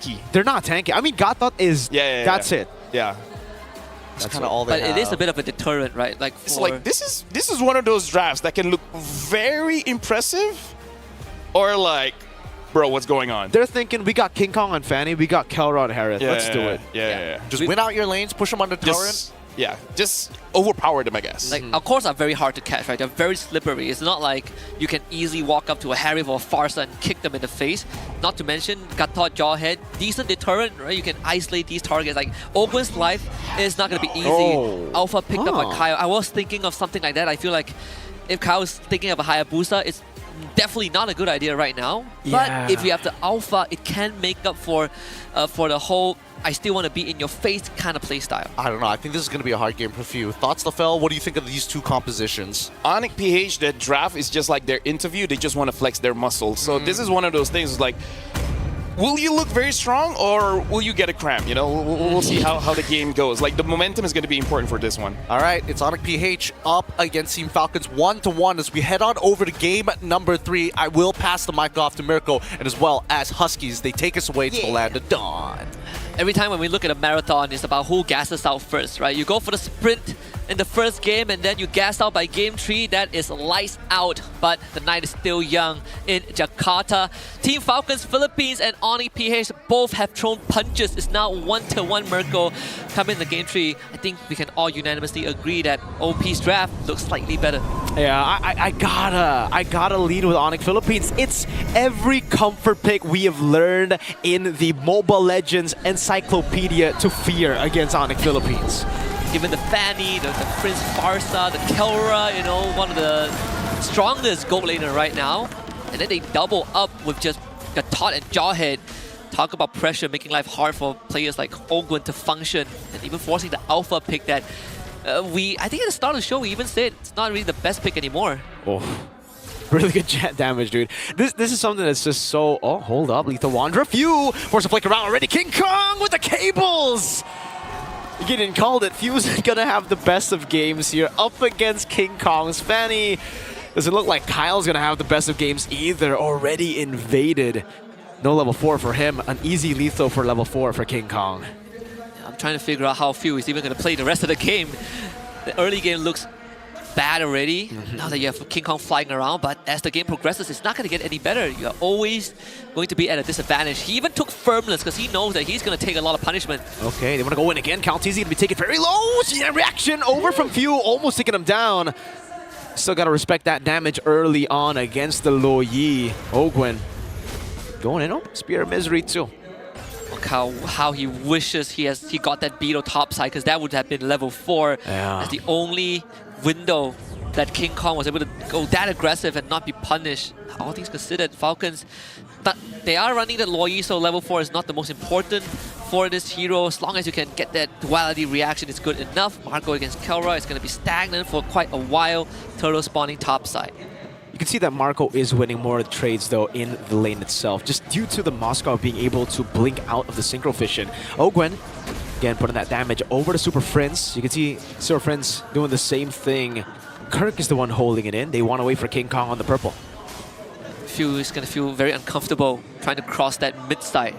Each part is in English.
tanky. They're not tanky. I mean, Gatot is. That's it. Yeah. That's kind of all they have. But it is a bit of a deterrent, right? Like It's like this is one of those drafts that can look very impressive, or like, bro, what's going on? They're thinking we got King Kong on Fanny, we got Kelra on Harith. Let's do it. Yeah. Just win out your lanes, push them on the torrent. Just overpower them, I guess. Like, our cores are very hard to catch, right? They're very slippery. It's not like you can easily walk up to a Harith or a Farsa and kick them in the face. Not to mention, Gatot Jawhead, decent deterrent, right? You can isolate these targets. Like, Ogwen's life is not going to be easy. Alpha picked up on Kyle. I was thinking of something like that. I feel like if Kyle is thinking of a Hayabusa, it's definitely not a good idea right now. But if you have the Alpha, it can make up for the whole I still want to be in your face kind of play style. I don't know. I think this is going to be a hard game for few. Thoughts, Lafell? What do you think of these two compositions? Onic PH, their draft is just like their interview. They just want to flex their muscles. So this is one of those things like, will you look very strong or will you get a cramp? You know, we'll see how the game goes. Like, the momentum is going to be important for this one. All right, it's Onic PH up against Team Falcons 1-1 as we head on over to game number 3. I will pass the mic off to Mirko and as well as Huskies. They take us away to the land of dawn. Every time when we look at a marathon, it's about who gasses out first, right? You go for the sprint in the first game and then you gas out by game 3. That is lights out, but the night is still young in Jakarta. Team Falcons, Philippines, and Onic PH both have thrown punches. It's now 1-1 Mirko. Coming in the game 3, I think we can all unanimously agree that OP's draft looks slightly better. Yeah, I gotta lead with Onic Philippines. It's every comfort pick we have learned in the Mobile Legends encyclopedia to fear against Onic Philippines. Given the Fanny, the Prince Farsa, the Kelra, you know, one of the strongest gold laner right now. And then they double up with just Gatot and Jawhead. Talk about pressure, making life hard for players like Ogwen to function, and even forcing the alpha pick that I think at the start of the show we even said it's not really the best pick anymore. Oh, really good jet damage, dude. This is something that's just so... Oh, hold up. Lethal Wanderer. Few force a flick around already. King Kong with the cables! Getting called it. Few's gonna have the best of games here up against King Kong's Fanny. Doesn't look like Kyle's gonna have the best of games either. Already invaded. No level 4 for him. An easy lethal for level 4 for King Kong. I'm trying to figure out how Few is even going to play the rest of the game. The early game looks bad already. Now that you have King Kong flying around, but as the game progresses, it's not going to get any better. You're always going to be at a disadvantage. He even took Firmless because he knows that he's going to take a lot of punishment. Okay, they want to go in again. Caltese going to be taken very low. See that reaction over from Few, almost taking him down. Still got to respect that damage early on against the Lo Yi. Ogwen going in. Oh, Spear of Misery too. Look how he wishes he got that Beetle topside, because that would have been level 4 as the only window that King Kong was able to go that aggressive and not be punished. All things considered, Falcons, but they are running the Lo Yi, so level 4 is not the most important for this hero. As long as you can get that duality reaction, it's good enough. Marco against Kelra is going to be stagnant for quite a while. Turtle spawning topside. You can see that Marco is winning more of the trades, though, in the lane itself, just due to the Moscow being able to blink out of the Synchro Fission. Ogwen, again, putting that damage over to Super Friends. You can see Super Friends doing the same thing. Kirk is the one holding it in. They want to wait for King Kong on the purple. Few is going to feel very uncomfortable trying to cross that mid side.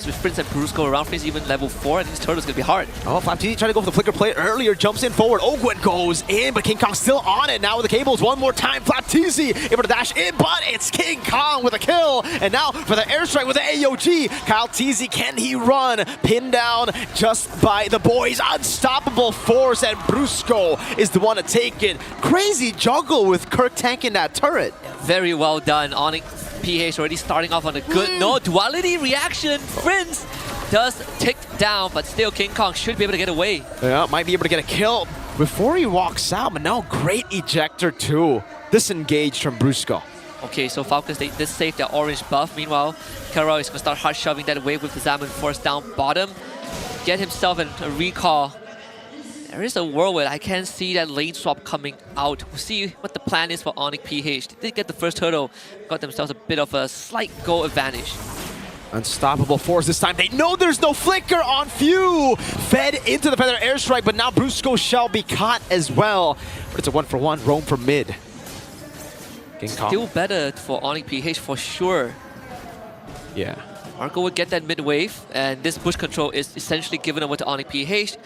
With Prince and Brusco around, Prince even level 4, and this turtle is going to be hard. Oh, Flaptini trying to go for the flicker play earlier, jumps in forward. Ogwen goes in, but King Kong still on it. Now with the cables, one more time. Flaptini able to dash in, but it's King Kong with a kill. And now for the airstrike with the AOG. Kyle Teasy, can he run? Pinned down just by the boys. Unstoppable force, and Brusco is the one to take it. Crazy juggle with Kirk tanking that turret. Very well done. Onic PH already starting off on a good note. Duality reaction. Prince does tick down, but still King Kong should be able to get away. Yeah, might be able to get a kill before he walks out, but now great ejector too. Disengaged from Brusco. Okay, so Falcons, they did save their orange buff. Meanwhile, Kelra is going to start hard shoving that wave with the Zaman Force down bottom. Get himself a recall. There is a world where I can see that lane swap coming out. We'll see what the plan is for Onic PH. They did get the first turtle, got themselves a bit of a slight goal advantage. Unstoppable force this time. They know there's no flicker on Few. Fed into the feather airstrike, but now Brusco shall be caught as well. But it's a 1-for-1 roam from mid. King Kong. Still better for Onic PH for sure. Yeah. Marco would get that mid wave, and this bush control is essentially given over to Onic PH.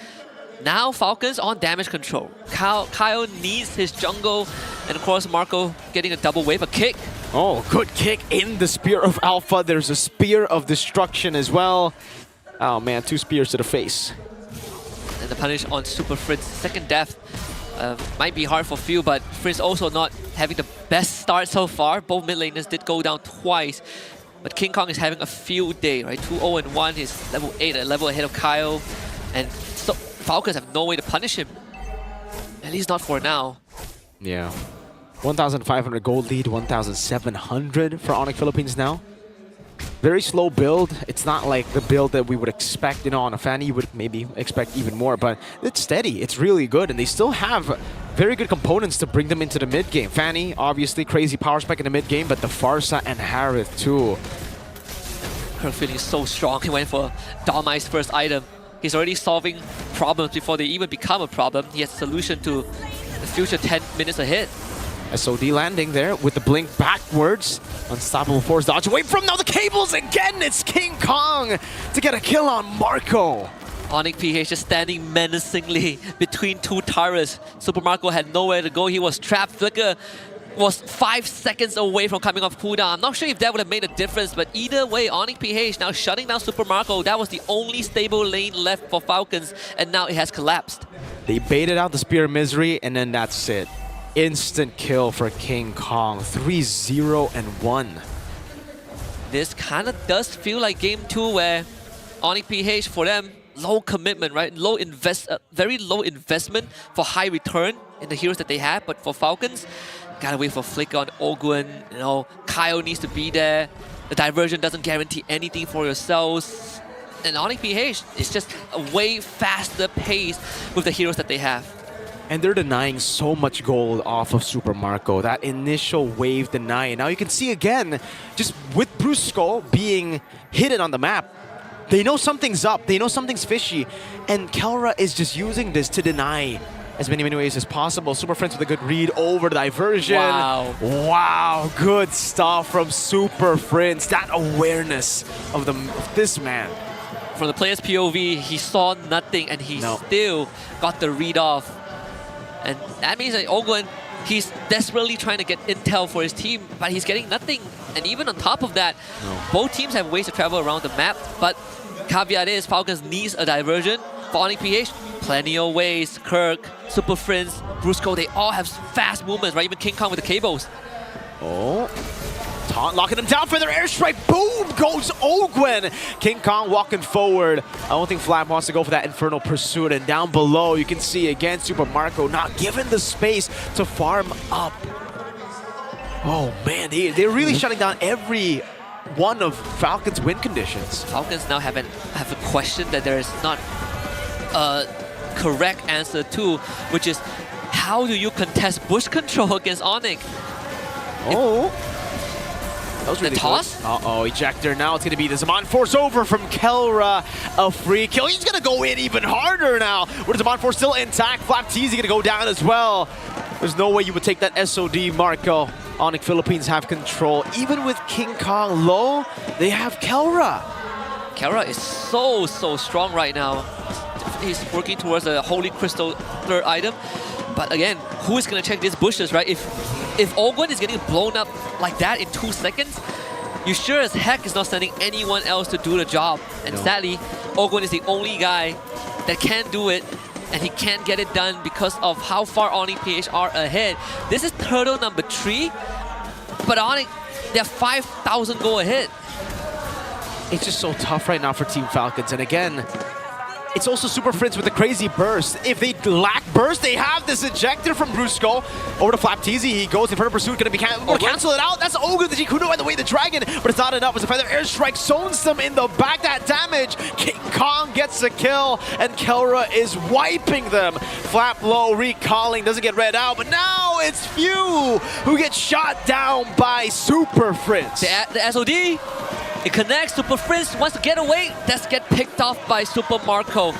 Now Falcons on damage control. Kyle needs his jungle, and of course Marco getting a double wave, a kick. Oh, good kick in the Spear of Alpha. There's a Spear of Destruction as well. Oh man, 2 spears to the face. And the punish on Super Fritz. Second death might be hard for few, but Fritz also not having the best start so far. Both mid laners did go down twice. But King Kong is having a field day, right? 2-0-1, he's level 8, a level ahead of Kyle. And so Falcons have no way to punish him. At least not for now. Yeah. 1,500 gold lead, 1,700 for Onic Philippines now. Very slow build. It's not like the build that we would expect, you know, on a Fanny. You would maybe expect even more, but it's steady. It's really good, and they still have very good components to bring them into the mid game. Fanny, obviously, crazy power spike in the mid game, but the Farsa and Harith too. Kirk feeling so strong. He went for Dalmai's first item. He's already solving problems before they even become a problem. He has a solution to the future 10 minutes ahead. SOD landing there with the blink backwards. Unstoppable force dodge away from now the cables again. It's King Kong to get a kill on Marco. Onic PH just standing menacingly between 2 turrets. Super Marco had nowhere to go. He was trapped. Flicker was 5 seconds away from coming off cooldown. I'm not sure if that would have made a difference, but either way, Onic PH now shutting down Super Marco. That was the only stable lane left for Falcons, and now it has collapsed. They baited out the Spear of Misery, and then that's it. Instant kill for King Kong. 3-0-1. This kind of does feel like game 2 where Onic PH, for them, low commitment, right? Very low investment for high return in the heroes that they have. But for Falcons, gotta wait for Flicker on Ogwen. You know, Kyle needs to be there. The diversion doesn't guarantee anything for yourselves. And Onic PH is just a way faster pace with the heroes that they have. And they're denying so much gold off of Super Marco. That initial wave deny. Now you can see again, just with Brusco being hidden on the map, they know something's up. They know something's fishy. And Kelra is just using this to deny as many ways as possible. Super Friends with a good read over the diversion. Wow. Wow, good stuff from Super Friends. That awareness of this man. From the player's POV, he saw nothing and he still got the read off. And that means that Ogwen, he's desperately trying to get intel for his team, but he's getting nothing. And even on top of that, both teams have ways to travel around the map, but caveat is Falcons needs a diversion. For Onic PH, plenty of ways. Kirk, Super Friends, Brusco, they all have fast movements, right? Even King Kong with the cables. Oh. Taunt locking him down for their airstrike. Boom goes Ogwen. King Kong walking forward. I don't think Flap wants to go for that Infernal Pursuit. And down below, you can see again Super Marco not given the space to farm up. Oh man, they're really shutting down every one of Falcons' win conditions. Falcons now have a question that there is not a correct answer to, which is how do you contest bush control against Onic? Oh. That was really the toss? Good. Uh-oh, ejector. Now it's going to be the Zaman Force over from Kelra. A free kill. He's going to go in even harder now. With the Zaman Force still intact. Flap Teasy going to go down as well. There's no way you would take that SOD, Marco. Onic Philippines have control. Even with King Kong low, they have Kelra. Kelra is so strong right now. He's working towards a Holy Crystal third item. But again, who is going to check these bushes, right? If Ogwen is getting blown up like that in 2 seconds, you sure as heck is not sending anyone else to do the job. And sadly, Ogwen is the only guy that can do it, and he can't get it done because of how far Onic PH are ahead. This is turtle number 3, but Onic, they're 5,000 go ahead. It's just so tough right now for Team Falcons. And again, it's also Super Friends with the crazy burst. If they lack burst, they have this ejector from Brusco. Over to Flap Teasy. He goes in front of Pursuit. Going to be cancel it out. That's Ogre, the Jikuno, and the way the Dragon. But it's not enough. As a feather airstrike zones them in the back. That damage. King Kong gets the kill. And Kelra is wiping them. Flap low, recalling. Doesn't get read out. But now it's Few who gets shot down by Super Friends. The SOD. It connects. Super Friends wants to get away. That's get picked off by Super Marco.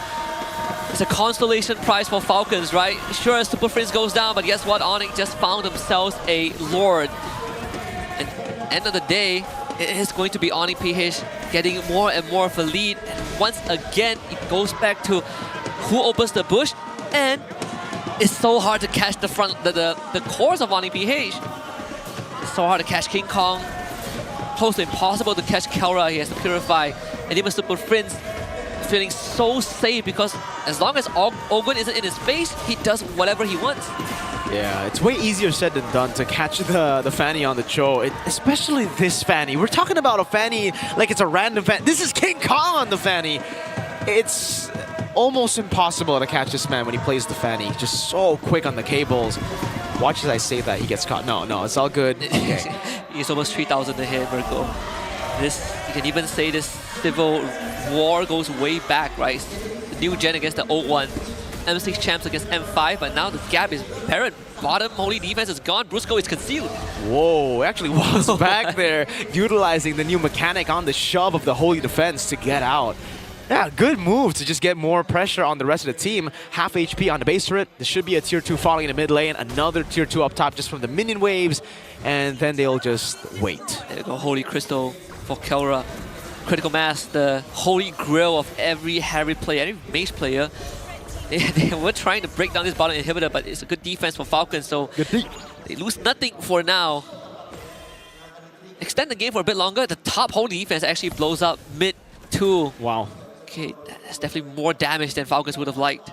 It's a consolation prize for Falcons, right? Sure, Super Friends goes down, but guess what? Onic just found themselves a Lord. And end of the day, it is going to be Onic PH getting more and more of a lead. And once again, it goes back to who opens the bush, and it's so hard to catch the cores of Onic PH. It's so hard to catch King Kong. Close to impossible to catch Kelra. He has to purify. And even Super Prince feeling so safe because as long as Ogun isn't in his face, he does whatever he wants. Yeah, it's way easier said than done to catch the Fanny on the Cho, especially this Fanny. We're talking about a Fanny like it's a random Fanny. This is King Kong on the Fanny. It's almost impossible to catch this man when he plays the Fanny. Just so quick on the cables. Watch as I say that, he gets caught. No, it's all good. Okay. He's almost 3,000 ahead, Mirko. You can even say this Civil War goes way back, right? The new gen against the old one. M6 champs against M5, but now the gap is apparent. Bottom holy defense is gone. Brusco is concealed. Whoa, actually was back there, utilizing the new mechanic on the shove of the holy defense to get out. Yeah, good move to just get more pressure on the rest of the team. Half HP on the base turret. There should be a tier 2 falling in the mid lane. Another tier 2 up top just from the minion waves. And then they'll just wait. There you go, Holy Crystal for Kelra. Critical Mass, the holy grail of every Harry player, every mage player. They were trying to break down this bottom inhibitor, but it's a good defense for Falcons, so they lose nothing for now. Extend the game for a bit longer. The top holy defense actually blows up mid 2. Wow. Okay, that's definitely more damage than Falcons would have liked.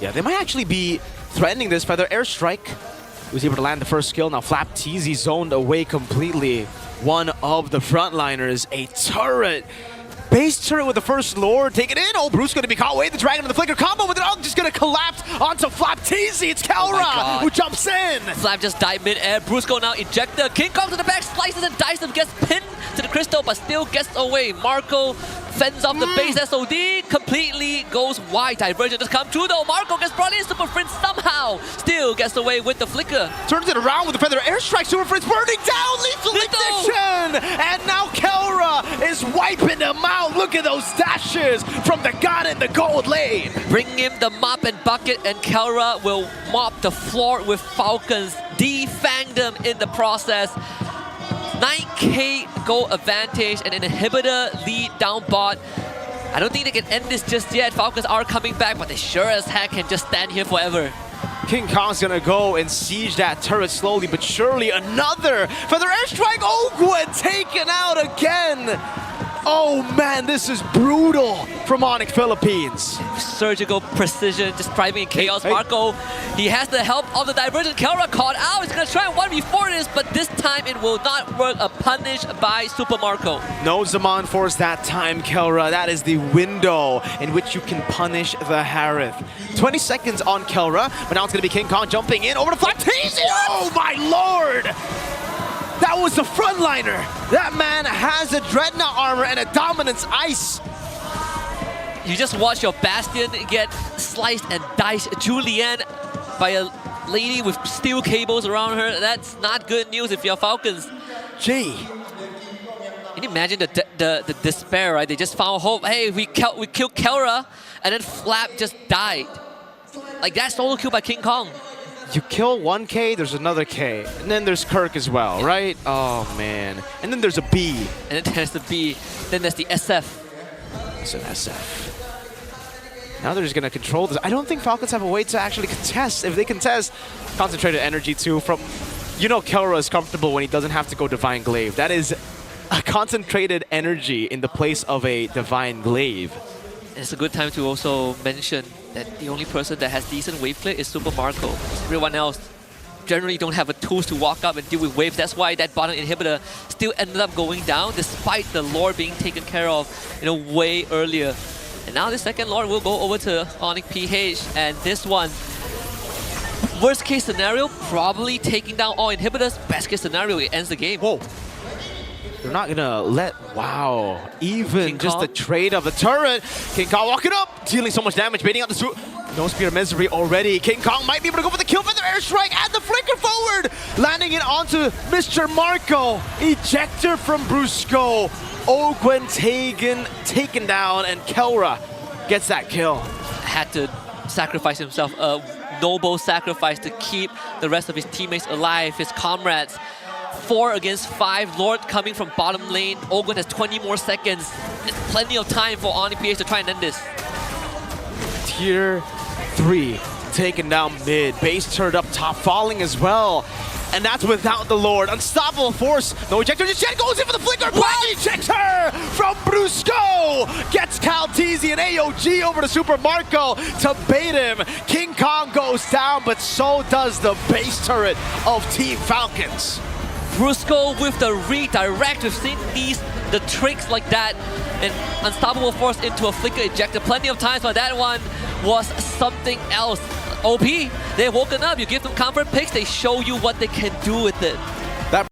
Yeah, they might actually be threatening this Feather Airstrike. He was able to land the first kill. Now Flap Teasy zoned away completely. One of the frontliners, a turret. Base turret with the first lord, take it in. Oh, Bruce going to be caught away. The Dragon with the Flicker combo with it all just going to collapse onto Flap Teasy. It's Kelra who jumps in. Flap just died mid-air. Brusco now ejector. King Kong to the back, slices and dices him, gets pinned to the crystal, but still gets away. Marco fends off the base SOD, completely goes wide. Diversion just come through though. Marco gets brought in. Super Prince somehow still gets away with the flicker. Turns it around with the Feather Airstrike. Super Prince burning down. Lethal ignition. And now Kelra is wiping them out. Look at those dashes from the God in the Gold lane. Bring him the mop and bucket, and Kelra will mop the floor with Falcons. Defang them in the process. 9k gold advantage and an inhibitor lead down bot. I don't think they can end this just yet. Falcons are coming back, but they sure as heck can just stand here forever. King Kong's gonna go and siege that turret slowly but surely. Another Feather Airstrike. Ogwen taken out again. Oh man, this is brutal from Onic Philippines. Surgical precision, just driving in chaos. Marco, he has the help of the diversion. Kelra caught out. He's gonna try and 1v4 this, but this time it will not work. A punish by Super Marco. No Zaman Force that time, Kelra. That is the window in which you can punish the Harith. 20 seconds on Kelra, but now it's gonna be King Kong jumping in over the Flap Teasy. Oh my lord! That was the frontliner. That man has a Dreadnought armor and a Dominance Ice. You just watch your Bastion get sliced and diced. Julianne by a lady with steel cables around her. That's not good news if you're Falcons. Gee. Can you imagine the despair, right? They just found hope. Hey, we killed Kelra, and then Flap just died. Like that solo kill by King Kong. You kill 1K, there's another K. And then there's Kirk as well, right? Oh, man. And then there's a B. And then there's the B. Then there's the SF. It's an SF. Now they're just going to control this. I don't think Falcons have a way to actually contest. If they contest, concentrated energy too from... You know Kelra is comfortable when he doesn't have to go Divine Glaive. That is a concentrated energy in the place of a Divine Glaive. It's a good time to also mention that the only person that has decent wave clear is Super Marco. Everyone else generally don't have the tools to walk up and deal with waves. That's why that bottom inhibitor still ended up going down despite the lore being taken care of, way earlier. And now the second lore will go over to Onic PH, and this one, worst case scenario, probably taking down all inhibitors. Best case scenario, it ends the game. Whoa. They're not gonna let... Wow. Even King just Kong. the trade of the turret. King Kong walking up, dealing so much damage, baiting out the... No Spear of Misery already. King Kong might be able to go for the kill for the airstrike and the flicker forward. Landing it onto Mr. Marco. Ejector from Brusco. Ogwen taken down, and Kelra gets that kill. Had to sacrifice himself, a noble sacrifice to keep the rest of his teammates alive, his comrades. 4 against 5. Lord coming from bottom lane. Ogun has 20 more seconds. There's plenty of time for Onic PH to try and end this. Tier 3 taken down mid. Base turned up top, falling as well. And that's without the Lord. Unstoppable force. No ejector. Just Jen goes in for the flicker. Black ejector from Brusco. Gets Calteezy and AOG over to Super Marco to bait him. King Kong goes down, but so does the base turret of Team Falcons. Brusco with the redirect. We've seen the tricks like that. And Unstoppable Force into a flicker ejector plenty of times, but that one was something else. OP, they've woken up. You give them comfort picks, they show you what they can do with it.